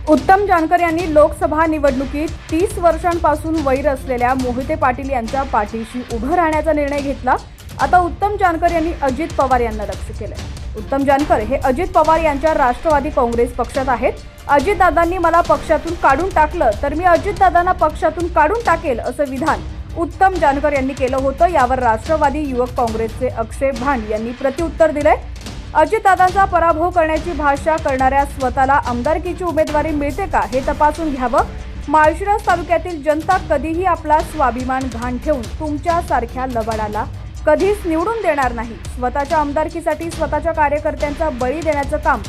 उत्तम जानकर यांनी लोकसभा निवडणुकीत 30 वर्षांपासून वैर असलेल्या मोहिते पाटील यांच्या पाठीशी उभं राहण्याचा निर्णय घेतला। आता उत्तम जानकर यांनी अजित पवार यांना लक्ष्य केलंय। उत्तम जानकर हे अजित पवार यांच्या राष्ट्रवादी काँग्रेस पक्षात आहेत। अजितदादांनी मला पक्षातून काढून टाकलं तर मी अजितदादांना पक्षातून काढून टाकेल असं विधान उत्तम जानकर यांनी केलं होतं। यावर राष्ट्रवादी युवक काँग्रेसचे अक्षय भांड यांनी प्रत्युत्तर दिलंय। अजितदादांचा पराभव करण्याची भाषा करणाऱ्या स्वतःला आमदारकीची उमेदवारी मिळते का हे तपासून घ्यावं। माळशिरस तालुक्यातील जनता कधीही आपला स्वाभिमान गहाण ठेवून तुमच्यासारख्या लबाडाला कधीच निवडून देणार नाही। स्वतःच्या आमदारकीसाठी स्वतःच्या कार्यकर्त्यांचा बळी देण्याचं काम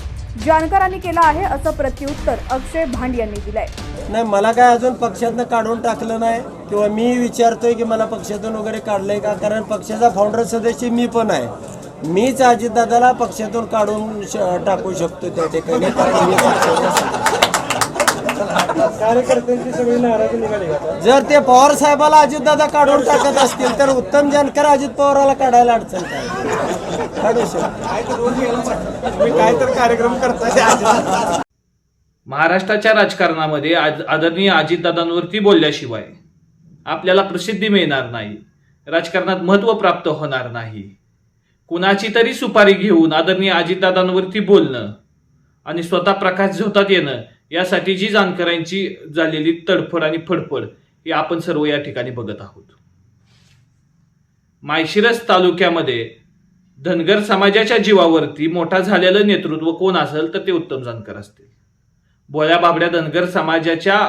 जानकरांनी केलं आहे असं प्रत्युत्तर अक्षय भांड यांनी दिलंय। नाही, मला काय अजून पक्षातनं काढून टाकलं नाही किंवा मी विचारतोय की मला पक्षातून वगैरे काढलंय का, कारण पक्षाचा फाउंडर सदस्य मी पण आहे। मीच अजितदादाला पक्षातून काढून टाकू शकतो त्या ठिकाणी। कार्यकर्त्यांची सगळी नाराजी निघाली का? जर ते पवार साहेबाला अजितदादा काढून टाकत असतील तर उत्तम जानकर अजित पवाराला काढायला अडचण काय? काढू शकतो, काय तर कार्यक्रम करता। महाराष्ट्राच्या राजकारणामध्ये आदरणीय अजितदादांवरती बोलल्याशिवाय आपल्याला प्रसिद्धी मिळणार नाही, राजकारणात महत्त्व प्राप्त होणार नाही। कुणाची तरी सुपारी घेऊन आदरणीय अजितदादांवरती बोलणं आणि स्वतः प्रकाश झोतात येणं यासाठी जी जानकरांची झालेली तडफड आणि फडफड ही आपण सर्व या ठिकाणी बघत आहोत। माळशिरस तालुक्यामध्ये धनगर समाजाच्या जीवावरती मोठा झालेलं नेतृत्व कोण असेल तर ते उत्तम जानकर असतील। भोळ्या बाबड्या धनगर समाजाच्या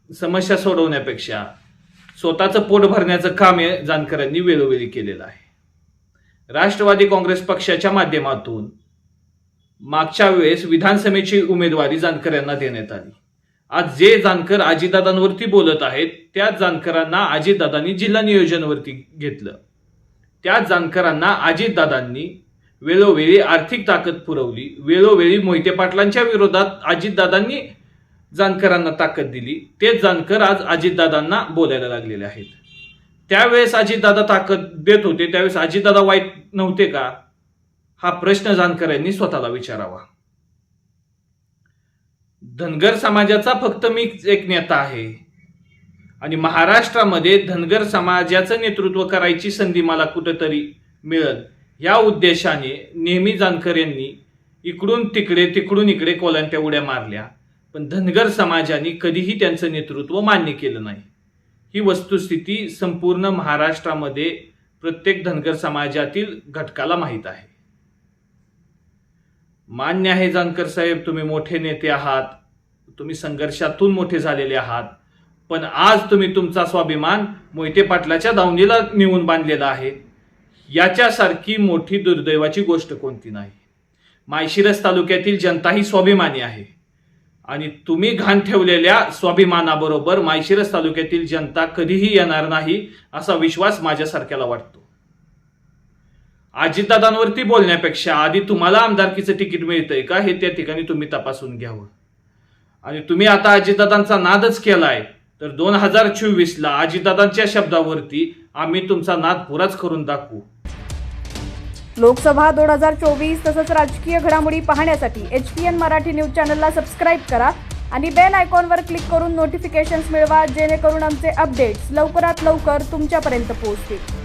समस्या सोडवण्यापेक्षा स्वतःचं पोट भरण्याचं काम हे जानकरांनी वेळोवेळी केलेलं आहे। राष्ट्रवादी काँग्रेस पक्षाच्या माध्यमातून मागच्या वेळेस विधानसभेची उमेदवारी जानकर यांना देण्यात आली। आज जे जानकर अजितदादांवरती बोलत आहेत त्याच जानकरांना अजितदादांनी जिल्हा नियोजनवरती घेतलं। त्याच जानकरांना अजितदादांनी वेळोवेळी आर्थिक ताकद पुरवली, वेळोवेळी मोहिते पाटलांच्या विरोधात अजितदादांनी जानकरांना ताकद दिली। तेच जानकर आज अजितदादांना बोलायला लागलेले आहेत। त्यावेळेस अजितदादा ताकद देत होते त्यावेळेस अजितदादा वाईट नव्हते का हा प्रश्न जानकरांनी स्वतःला विचारावा। धनगर समाजाचा फक्त मी एक नेता आहे आणि महाराष्ट्रामध्ये धनगर समाजाचं नेतृत्व करायची संधी मला कुठेतरी मिळेल या उद्देशाने नेहमी जानकर यांनी इकडून तिकडे तिकडून इकडे कोल्यांट्या उड्या मारल्या, पण धनगर समाजाने कधीही त्यांचं नेतृत्व मान्य केलं नाही। ही वस्तुस्थिती संपूर्ण महाराष्ट्रामध्ये प्रत्येक धनगर समाजातील घटकाला माहीत आहे। मान्य आहे जानकर साहेब, तुम्ही मोठे नेते आहात, तुम्ही संघर्षातून मोठे झालेले आहात, पण आज तुम्ही तुमचा स्वाभिमान मोहिते पाटलाच्या दावणीला नेऊन बांधलेला आहे। याच्यासारखी मोठी दुर्दैवाची गोष्ट कोणती नाही। माळशिरस तालुक्यातील जनता ही स्वाभिमानी आहे आणि तुम्ही घाण ठेवलेल्या स्वाभिमानाबरोबर माळशिरस तालुक्यातील जनता कधीही येणार नाही असा विश्वास माझ्यासारख्याला वाटतो। अजितदादांवरती बोलण्यापेक्षा आधी तुम्हाला आमदारकीचं तिकीट मिळतंय का हे त्या ठिकाणी तुम्ही तपासून घ्यावं। आणि तुम्ही आता अजितदादांचा नादच केलाय तर 2024ला अजितदादांच्या शब्दावरती आम्ही तुमचा नाद पुराच करून दाखवू। लोकसभा 2024 तसंच राजकीय घडामोडी पाहण्यासाठी HPN मराठी न्यूज चॅनलला सबस्क्राईब करा आणि बेल आयकॉनवर क्लिक करून नोटिफिकेशन्स मिळवा, जेणेकरून आमचे अपडेट्स लवकरात लवकर तुमच्यापर्यंत पोहोचतील।